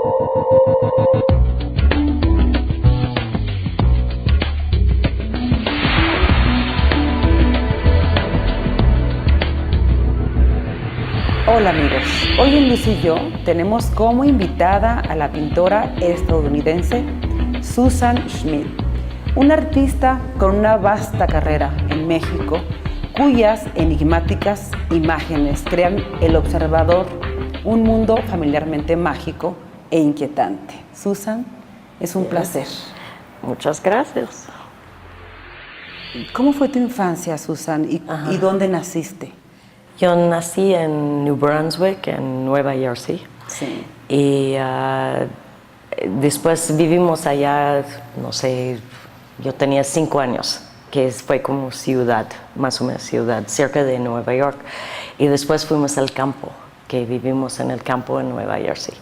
Hola amigos, hoy en Luis y yo tenemos como invitada a la pintora estadounidense Susan Schmidt, una artista con una vasta carrera en México, cuyas enigmáticas imágenes crean el observador un mundo familiarmente mágico e inquietante. Susan, es un placer. Muchas gracias. ¿Cómo fue tu infancia, Susan, y dónde naciste? Yo nací en New Brunswick, en Nueva Jersey. Sí. Y después vivimos allá, no sé, yo tenía 5 años, que fue como ciudad, más o menos ciudad, cerca de Nueva York. Y después fuimos al campo, que vivimos en el campo en Nueva Jersey.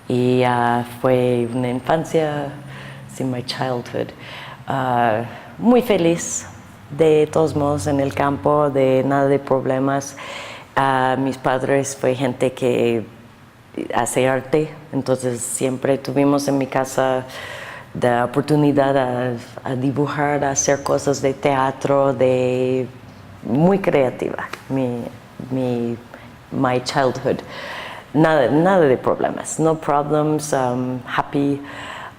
Y fue una infancia, my childhood, muy feliz. De todos modos, en el campo, de nada de problemas. Mis padres fue gente que hace arte, entonces siempre tuvimos en mi casa la oportunidad a dibujar, a hacer cosas de teatro, muy creativa, my childhood. Nada de problemas, no problems, happy.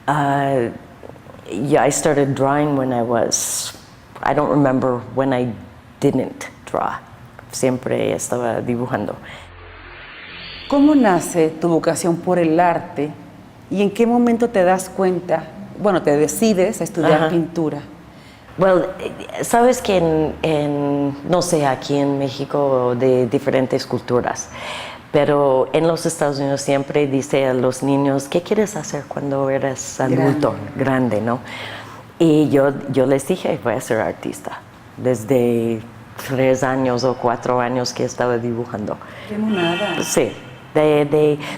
I started drawing when I don't remember when I didn't draw. Siempre estaba dibujando. ¿Cómo nace tu vocación por el arte y en qué momento te das cuenta, te decides a estudiar pintura? Well, sabes que no sé, aquí en México de diferentes culturas, pero en los Estados Unidos siempre dice a los niños, ¿qué quieres hacer cuando eres adulto, grande, ¿no? Y yo les dije, voy a ser artista, desde 3 años o 4 años que estaba dibujando. ¡Qué monada! Sí,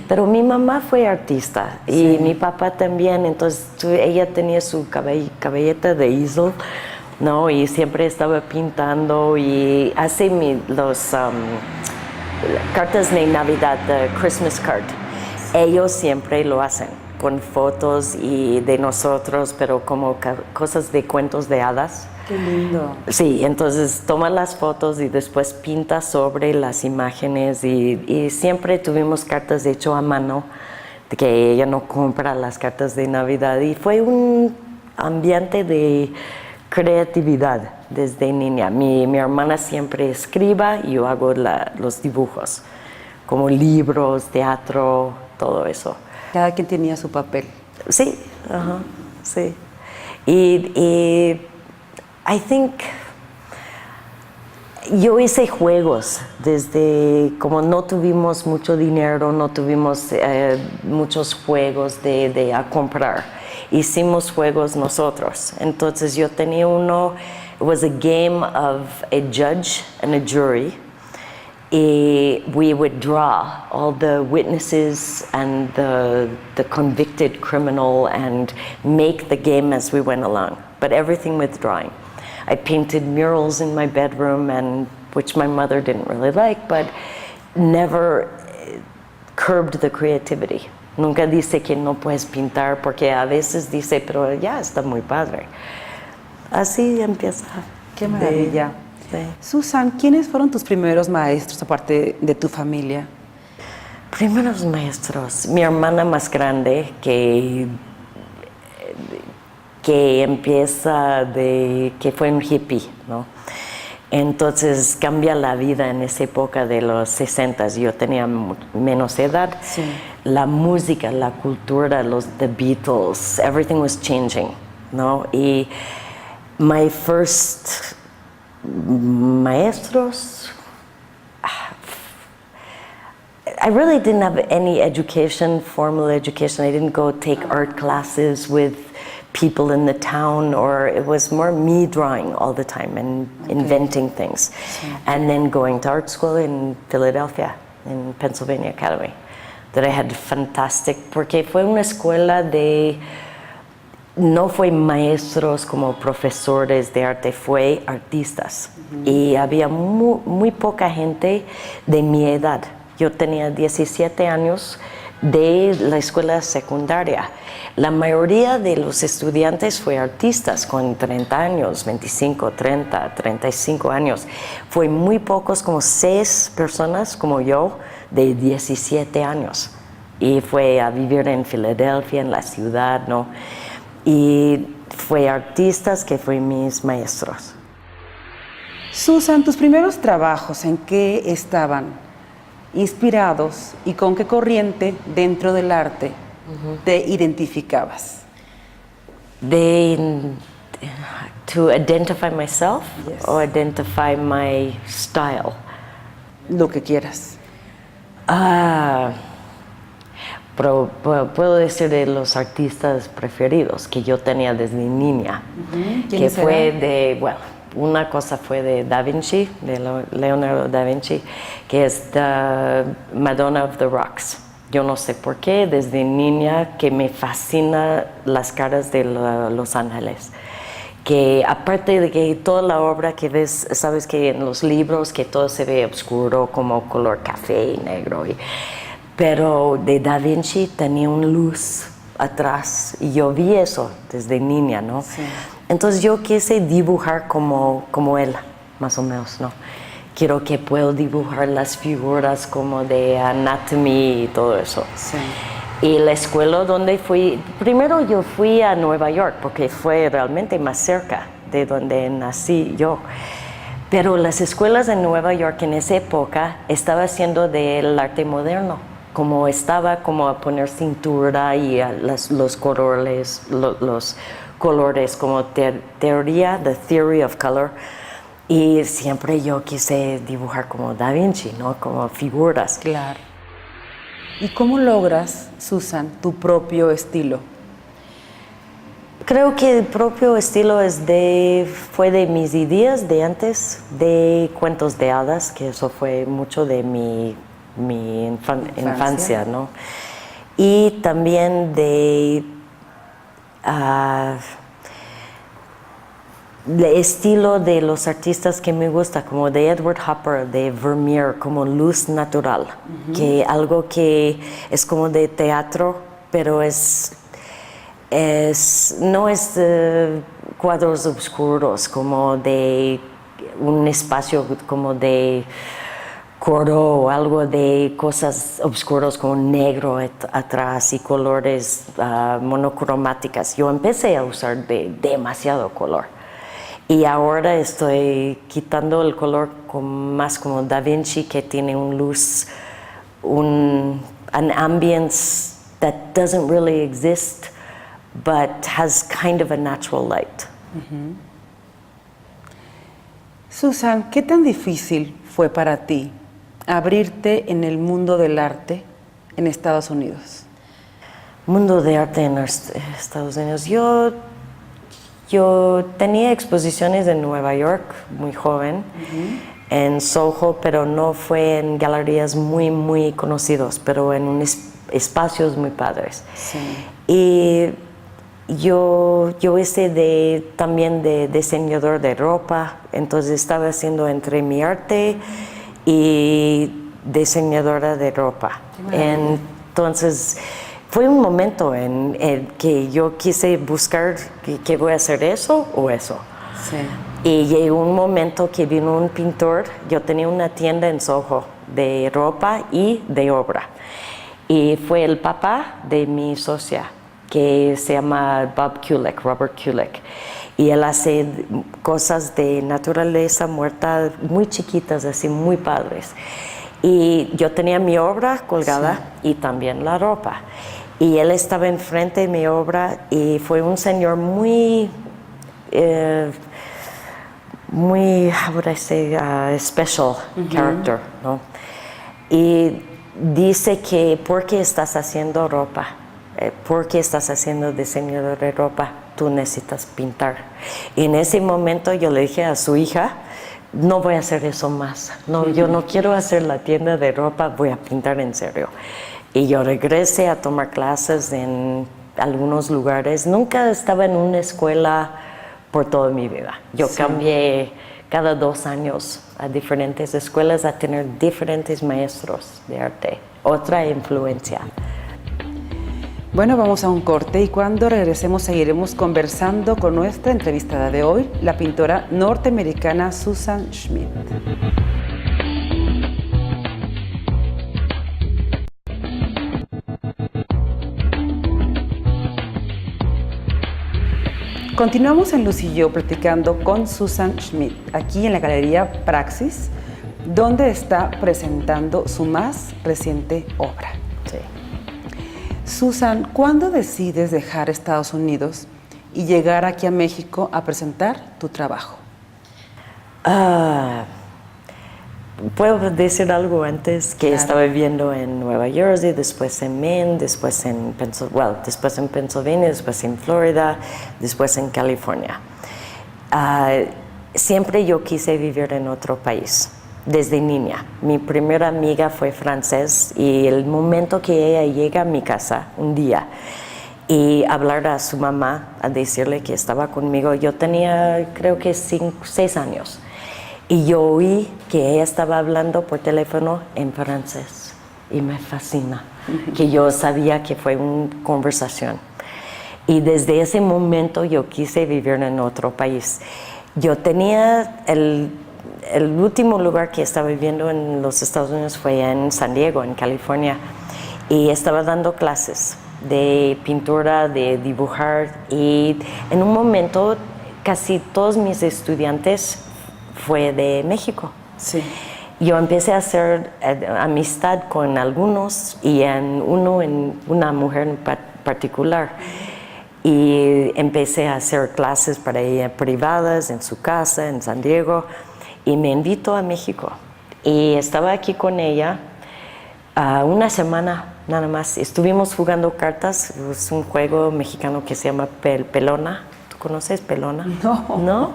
pero mi mamá fue artista y mi papá también, entonces ella tenía su cabelleta de easel, ¿no? Y siempre estaba pintando y hace los cartas de Navidad, the Christmas card, ellos siempre lo hacen, con fotos y de nosotros, pero como cosas de cuentos de hadas. ¡Qué lindo! Sí, entonces toma las fotos y después pinta sobre las imágenes y siempre tuvimos cartas hechas a mano, de que ella no compra las cartas de Navidad y fue un ambiente de creatividad desde niña. Mi hermana siempre escriba y yo hago los dibujos, como libros, teatro, todo eso. Cada quien tenía su papel. Sí, sí. Y I think yo hice juegos como no tuvimos mucho dinero, no tuvimos muchos juegos a comprar. Hicimos juegos nosotros. Entonces yo tenía uno, it was a game of a judge and a jury. We would draw all the witnesses and the convicted criminal and make the game as we went along, but everything with drawing. I painted murals in my bedroom, which my mother didn't really like, but never curbed the creativity. Nunca dice que no puedes pintar, porque a veces dice, pero ya está muy padre. Así empieza. ¡Qué maravilla! Sí. Susan, ¿quiénes fueron tus primeros maestros aparte de tu familia? Primeros maestros, mi hermana más grande que empieza que fue un hippie, ¿no? Entonces cambia la vida en esa época de los 60, yo tenía menos edad. Sí. La música, la cultura, The Beatles, everything was changing, ¿no? Y my first maestros, I really didn't have any formal education. I didn't go take art classes with people in the town, or it was more me drawing all the time and inventing things. Sí. And then going to art school in Philadelphia, in Pennsylvania Academy, that I had fantastic, porque fue una escuela no fue maestros como profesores de arte, fue artistas. Y había muy poca gente de mi edad. Yo tenía 17 años de la escuela secundaria. La mayoría de los estudiantes fue artistas con 30 años, 25, 30, 35 años. Fue muy pocos, como 6 personas como yo, de 17 años. Y fue a vivir en Filadelfia, en la ciudad, ¿no? Y fue artistas que fueron mis maestros. Susan, tus primeros trabajos, ¿en qué estaban inspirados y con qué corriente dentro del arte te identificabas? To identify myself, Yes. or identify my style? Lo que quieras. Pero puedo decir de los artistas preferidos que yo tenía desde niña, que ¿Quiénes fue eran? bueno, una cosa fue de Da Vinci, de Leonardo da Vinci, que es The Madonna of the Rocks. Yo no sé por qué, desde niña que me fascina las caras de los ángeles. Que aparte de que toda la obra que ves, sabes que en los libros que todo se ve oscuro, como color café y negro, pero de Da Vinci tenía una luz atrás y yo vi eso desde niña, ¿no? Sí. Entonces yo quise dibujar como él, más o menos, ¿no? Quiero que puedo dibujar las figuras como de Anatomy y todo eso. Sí. Y la escuela donde fui, primero yo fui a Nueva York porque fue realmente más cerca de donde nací yo. Pero las escuelas en Nueva York en esa época estaba haciendo del arte moderno, como estaba como a poner cintura y los colores, los colores como teoría, the theory of color. Y siempre yo quise dibujar como Da Vinci, ¿no? Como figuras. Claro. ¿Y cómo logras, Susan, tu propio estilo? Creo que el propio estilo fue de mis ideas de antes, de cuentos de hadas, que eso fue mucho de mi infancia, ¿no? Y también de el estilo de los artistas que me gusta, como de Edward Hopper, de Vermeer, como luz natural, que algo que es como de teatro, pero no es cuadros oscuros, como de un espacio como de coro o algo de cosas oscuras como negro atrás y colores monocromáticas. Yo empecé a usar demasiado color. Y ahora estoy quitando el color más como Da Vinci, que tiene un luz, an ambience that doesn't really exist, but has kind of a natural light. Susan, ¿qué tan difícil fue para ti abrirte en el mundo del arte en Estados Unidos? Mundo de arte en Estados Unidos. Yo tenía exposiciones en Nueva York, muy joven, en Soho, pero no fue en galerías muy conocidos, pero en espacios muy padres. Sí. Y yo hice también de diseñador de ropa, entonces estaba haciendo entre mi arte y diseñadora de ropa. Entonces fue un momento en que yo quise buscar que voy a hacer eso o eso. Sí. Y llegó un momento que vino un pintor, yo tenía una tienda en Soho de ropa y de obra. Y fue el papá de mi socia, que se llama Robert Kulick. Y él hace cosas de naturaleza muerta muy chiquitas, así muy padres. Y yo tenía mi obra colgada y también la ropa. Y él estaba enfrente de mi obra y fue un señor muy, how would I say, special character, ¿no? Y dice que, ¿por qué estás haciendo ropa? ¿Por qué estás haciendo diseño de ropa? Tú necesitas pintar. Y en ese momento yo le dije a su hija, no voy a hacer eso más. No, yo no quiero hacer la tienda de ropa, voy a pintar en serio. Y yo regresé a tomar clases en algunos lugares. Nunca estaba en una escuela por toda mi vida. Yo cambié cada 2 años a diferentes escuelas a tener diferentes maestros de arte. Otra influencia. Bueno, vamos a un corte y cuando regresemos seguiremos conversando con nuestra entrevistada de hoy, la pintora norteamericana Susan Schmidt. Continuamos en Luz y yo platicando con Susan Schmidt, aquí en la Galería Praxis, donde está presentando su más reciente obra. Sí. Susan, ¿cuándo decides dejar Estados Unidos y llegar aquí a México a presentar tu trabajo? Puedo decir algo antes, que Claro. estaba viviendo en Nueva Jersey, después en Maine, después en Pennsylvania, después en Florida, después en California. Siempre yo quise vivir en otro país, desde niña. Mi primera amiga fue francés y el momento que ella llega a mi casa un día y hablar a su mamá, a decirle que estaba conmigo, yo tenía creo que 6 años. Y yo oí que ella estaba hablando por teléfono en francés y me fascina, que yo sabía que fue una conversación. Y desde ese momento yo quise vivir en otro país. Yo tenía el último lugar que estaba viviendo en los Estados Unidos fue en San Diego, en California, y estaba dando clases de pintura, de dibujar, y en un momento casi todos mis estudiantes fue de México. Sí. Yo empecé a hacer amistad con algunos y en una mujer en particular. Y empecé a hacer clases para ella privadas en su casa en San Diego y me invitó a México. Y estaba aquí con ella una semana nada más. Estuvimos jugando cartas, es un juego mexicano que se llama Pelona. ¿Tú conoces Pelona? No. ¿No?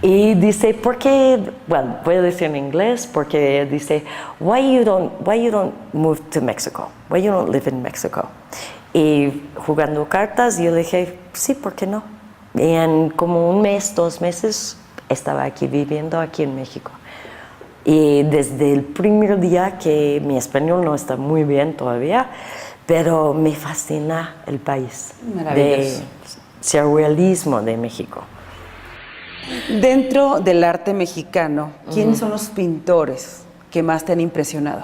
Y dice, ¿por qué? Bueno, voy a decir en inglés, porque dice, why you don't move to Mexico? Why you don't live in Mexico? Y jugando cartas, yo dije, sí, ¿por qué no? Y en como 1 mes, 2 meses, estaba aquí viviendo aquí en México. Y desde el primer día, que mi español no está muy bien todavía, pero me fascina el país. Maravilloso. De surrealismo de México. Dentro del arte mexicano, ¿quiénes son los pintores que más te han impresionado?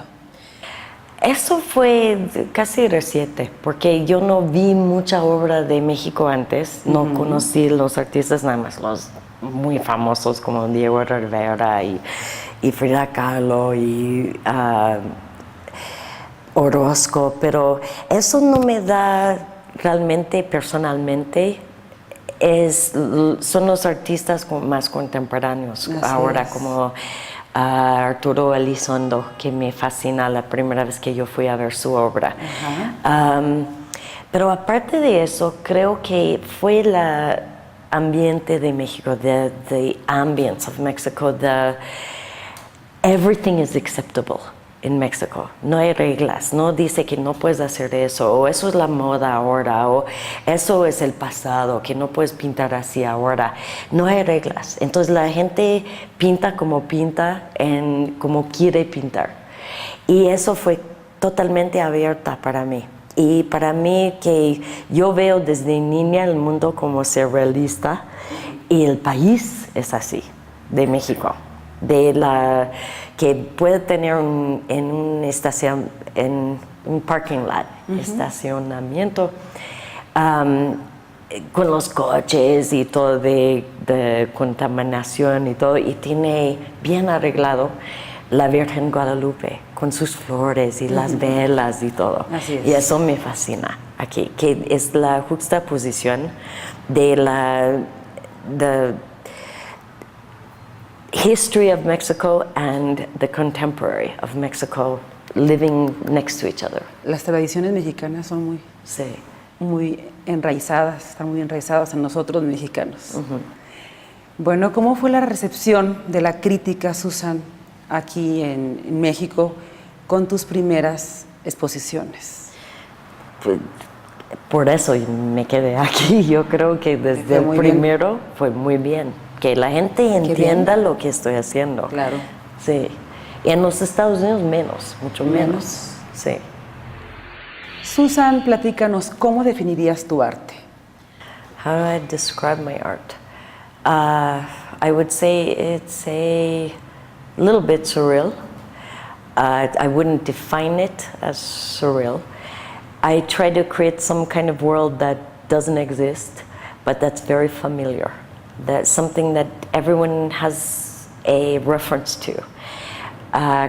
Eso fue casi reciente, porque yo no vi mucha obra de México antes, no conocí los artistas, nada más los muy famosos como Diego Rivera y Frida Kahlo y Orozco, pero eso no me da realmente personalmente. Son los artistas más contemporáneos Así ahora, es. como Arturo Elizondo, que me fascina la primera vez que yo fui a ver su obra. Pero aparte de eso, creo que fue el ambiente de México, the ambience of Mexico, everything is acceptable en México. No hay reglas, no dice que no puedes hacer eso, o eso es la moda ahora, o eso es el pasado, que no puedes pintar así ahora. No hay reglas. Entonces la gente pinta, como quiere pintar. Y eso fue totalmente abierta para mí. Y para mí, que yo veo desde niña el mundo como surrealista, y el país es así, de México. Que puede tener en un parking lot, estacionamiento, con los coches y todo de contaminación y todo, y tiene bien arreglado la Virgen Guadalupe con sus flores y las velas y todo. Así es. Y eso me fascina aquí, que es la juxtaposición de the history of Mexico and the contemporary of Mexico living next to each other. Las tradiciones mexicanas son Sí. muy enraizadas, están muy enraizadas en nosotros mexicanos. Bueno, ¿cómo fue la recepción de la crítica, Susan, aquí en México con tus primeras exposiciones? Por eso me quedé aquí. Yo creo que desde el primero fue muy bien. Que la gente entienda lo que estoy haciendo. Claro. Sí. Y en los Estados Unidos mucho menos. Sí. Susan, platícanos, ¿cómo definirías tu arte? How do I describe my art? I would say it's a little bit surreal. I wouldn't define it as surreal. I try to create some kind of world that doesn't exist, but that's very familiar. That's something that everyone has a reference to.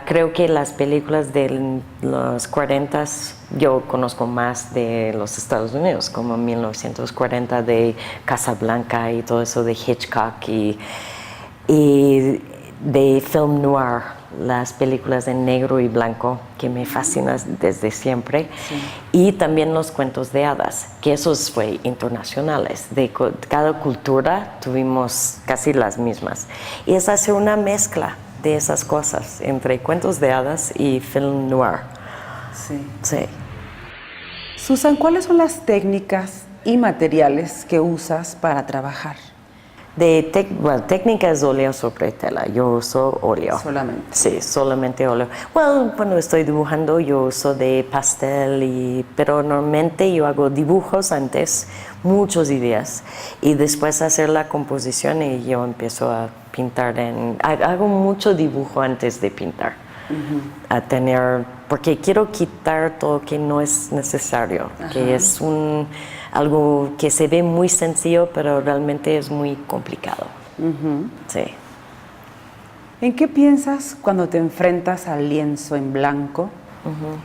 Creo que las películas de los 40s, yo conozco más de los Estados Unidos, como 1940 de Casablanca y todo eso de Hitchcock y de film noir, las películas en negro y blanco que me fascinan desde siempre, sí. Y también los cuentos de hadas, que esos fue internacionales, de cada cultura tuvimos casi las mismas, y es hacer una mezcla de esas cosas entre cuentos de hadas y film noir. Sí. Sí. Susan, ¿cuáles son las técnicas y materiales que usas para trabajar? Técnica es óleo sobre tela. Yo uso óleo. Solamente. Sí, solamente óleo. Cuando estoy dibujando yo uso de pastel, pero normalmente yo hago dibujos antes, muchos ideas, y después hacer la composición y yo empiezo a pintar. Hago mucho dibujo antes de pintar. Uh-huh. Porque quiero quitar todo que no es necesario, uh-huh. Que es algo que se ve muy sencillo, pero realmente es muy complicado. Uh-huh. Sí. ¿En qué piensas cuando te enfrentas al lienzo en blanco? Uh-huh.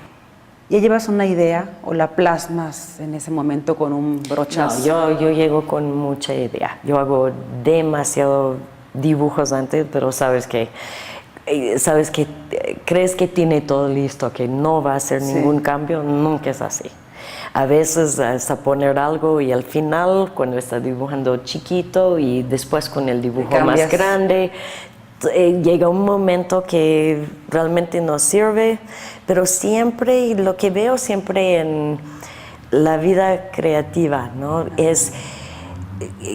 ¿Ya llevas una idea o la plasmas en ese momento con un brochazo? No, yo llego con mucha idea. Yo hago demasiado dibujos antes, pero sabes que crees que tiene todo listo, que no va a hacer ningún cambio, nunca es así. A veces hasta poner algo y al final, cuando estás dibujando chiquito y después con el dibujo más grande, llega un momento que realmente no sirve, pero siempre, lo que veo siempre en la vida creativa, ¿no? Es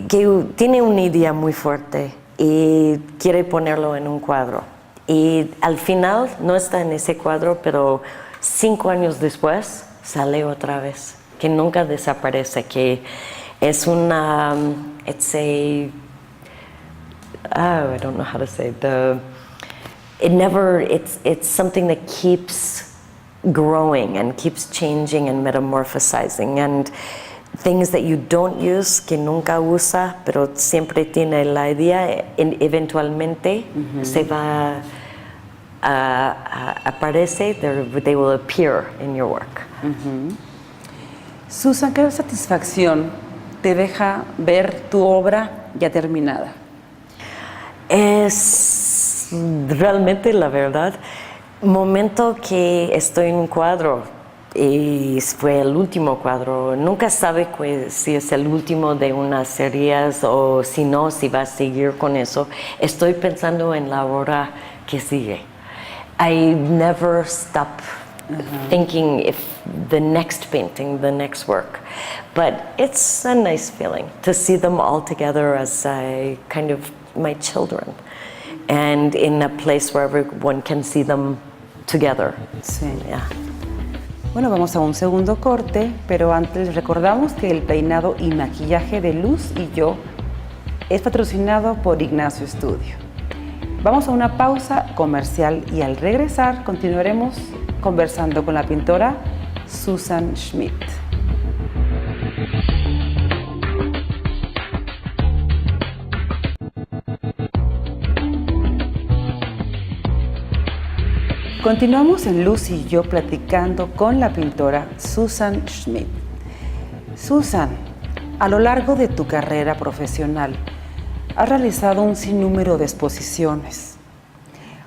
que tiene una idea muy fuerte y quiere ponerlo en un cuadro. Y al final no está en ese cuadro, pero 5 años después sale otra vez, que nunca desaparece, que es una, I don't know how to say, it's something that keeps growing and keeps changing and metamorphosizing, and things that you don't use, que nunca usa, pero siempre tiene la idea, eventualmente uh-huh. se va aparece, they will appear in your work. Uh-huh. Susan, ¿qué satisfacción te deja ver tu obra ya terminada? Es realmente, la verdad, momento que estoy en un cuadro y fue el último cuadro. Nunca sabe si es el último de unas series o si no, si va a seguir con eso. Estoy pensando en la hora que sigue. I never stop uh-huh. thinking if the next painting, the next work. But it's a nice feeling to see them all together as kind of my children, and in a place where everyone can see them together. Sí. Yeah. Bueno, vamos a un segundo corte, pero antes recordamos que el peinado y maquillaje de Luz y yo es patrocinado por Ignacio Studio. Vamos a una pausa comercial y al regresar continuaremos conversando con la pintora Susan Schmidt. Continuamos en Luz y yo platicando con la pintora Susan Schmidt. Susan, a lo largo de tu carrera profesional, has realizado un sinnúmero de exposiciones.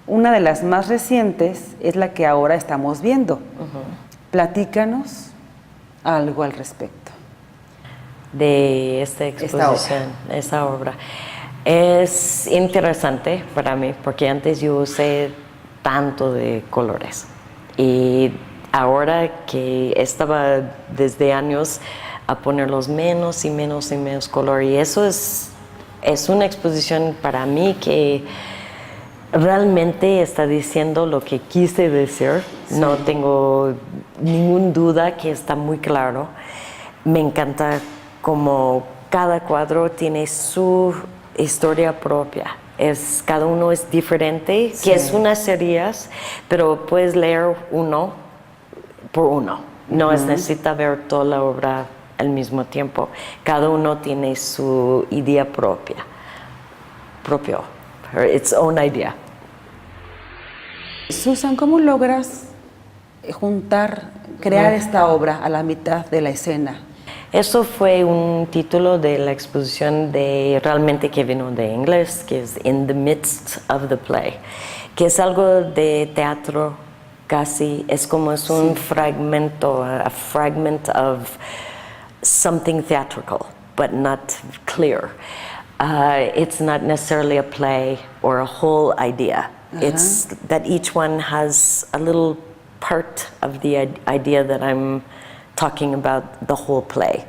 Una de las más recientes es la que ahora estamos viendo. Uh-huh. Platícanos algo al respecto. De esta exposición, esta obra. Es interesante para mí porque antes yo usé tanto de colores y ahora que estaba desde años a ponerlos menos y menos y menos color, y eso es una exposición para mí que realmente está diciendo lo que quise decir. Sí. No tengo ninguna duda que está muy claro. Me encanta como cada cuadro tiene su historia propia. Cada uno es diferente, sí. Que es unas series, pero puedes leer uno por uno. No es necesita ver toda la obra al mismo tiempo. Cada uno tiene su idea propio, its own idea. Susan, ¿cómo logras crear esta obra a la mitad de la escena? Eso fue un título de la exposición realmente que vino de inglés, que es In the Midst of the Play, que es algo de teatro casi, es como es un fragmento, a fragment of something theatrical, but not clear. It's not necessarily a play or a whole idea. It's that each one has a little part of the idea that I'm talking about the whole play.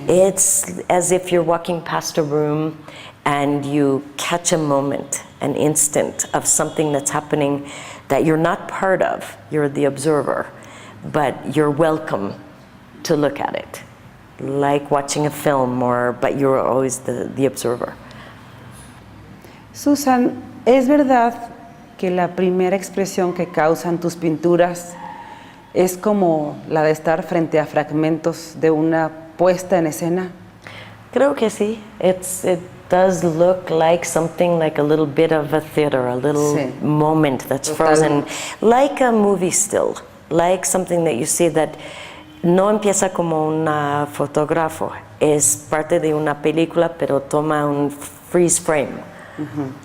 It's as if you're walking past a room and you catch a moment, an instant of something that's happening that you're not part of, you're the observer, but you're welcome to look at it, like watching a film, but you're always the observer. Susan, ¿es verdad que la primera expresión que causan tus pinturas es como la de estar frente a fragmentos de una puesta en escena? Creo que sí. It does look like something like a little bit of a theater, a little moment that's frozen, like a movie still, like something that you see that no empieza como un fotógrafo, es parte de una película, pero toma un freeze frame.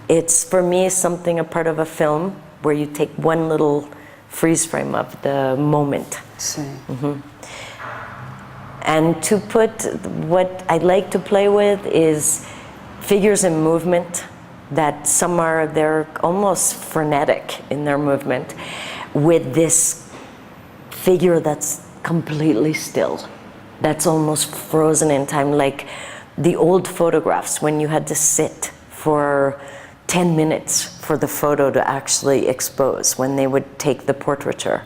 It's, for me, something a part of a film where you take one little freeze frame of the moment. Sí. And to put, what I like to play with is figures in movement that they're almost frenetic in their movement, with this figure that's completely still, that's almost frozen in time, like the old photographs when you had to sit for 10 minutes for the photo to actually expose when they would take the portraiture.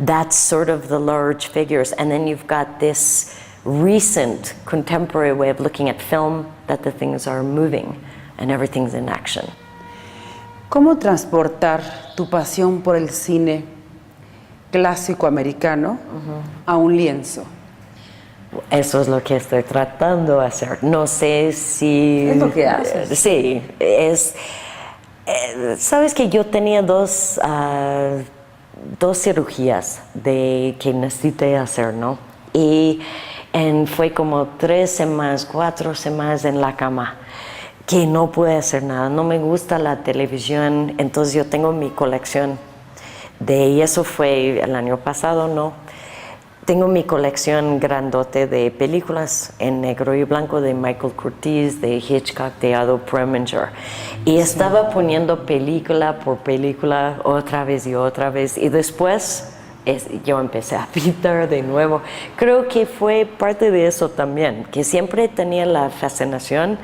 That's sort of the large figures. And then you've got this recent contemporary way of looking at film, that the things are moving and everything's in action. ¿Cómo transportar tu pasión por el cine clásico americano a un lienzo? Eso es lo que estoy tratando de hacer. No sé si... Es lo que haces. Sí, sabes que yo tenía dos cirugías que necesité hacer, ¿no? Y fue como 3 semanas, 4 semanas en la cama, que no pude hacer nada. No me gusta la televisión, entonces yo tengo mi colección y eso fue el año pasado, ¿no? Tengo mi colección grandote de películas en negro y blanco de Michael Curtiz, de Hitchcock, de Ado Preminger. Y estaba poniendo película por película otra vez y después yo empecé a pintar de nuevo. Creo que fue parte de eso también, que siempre tenía la fascinación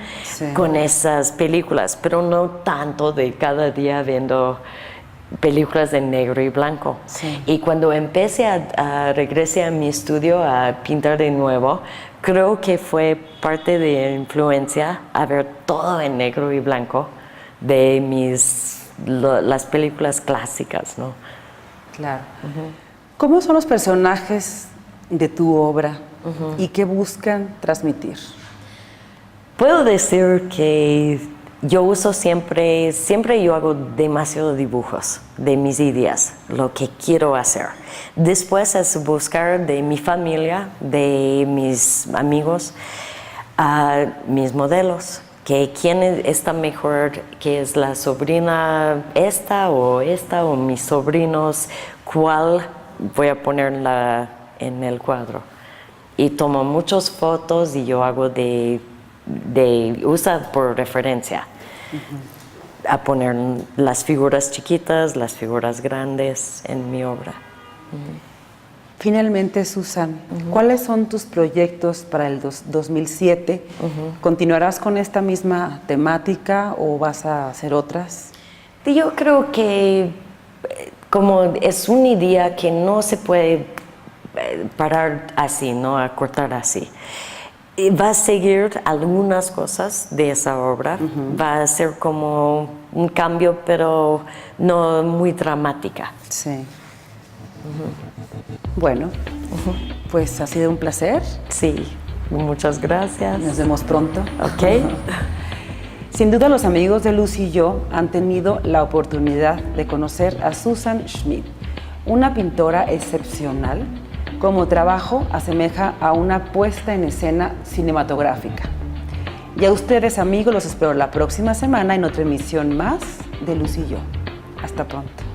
con esas películas, pero no tanto de cada día viendo películas de negro y blanco. Y cuando empecé regresé a mi estudio a pintar de nuevo, creo que fue parte de influencia a ver todo en negro y blanco de las películas clásicas, ¿no? Claro. ¿Cómo son los personajes de tu obra y qué buscan transmitir? Puedo decir que yo uso siempre yo hago demasiados dibujos de mis ideas, lo que quiero hacer. Después es buscar de mi familia, de mis amigos, mis modelos, que quién está mejor, que es la sobrina esta o mis sobrinos, cuál voy a ponerla en el cuadro. Y tomo muchas fotos y yo hago usa por referencia a poner las figuras chiquitas, las figuras grandes en mi obra. Finalmente, Susan, ¿cuáles son tus proyectos para el 2007? ¿Continuarás con esta misma temática o vas a hacer otras? Yo creo que como es una idea que no se puede parar así, ¿no? A cortar así. Y va a seguir algunas cosas de esa obra, va a ser como un cambio, pero no muy dramática. Sí. Bueno, pues ha sido un placer. Sí, muchas gracias. Nos vemos pronto. Ok. Sin duda los amigos de Lucy y yo han tenido la oportunidad de conocer a Susan Schmidt, una pintora excepcional. Como trabajo asemeja a una puesta en escena cinematográfica. Y a ustedes, amigos, los espero la próxima semana en otra emisión más de Lucy y yo. Hasta pronto.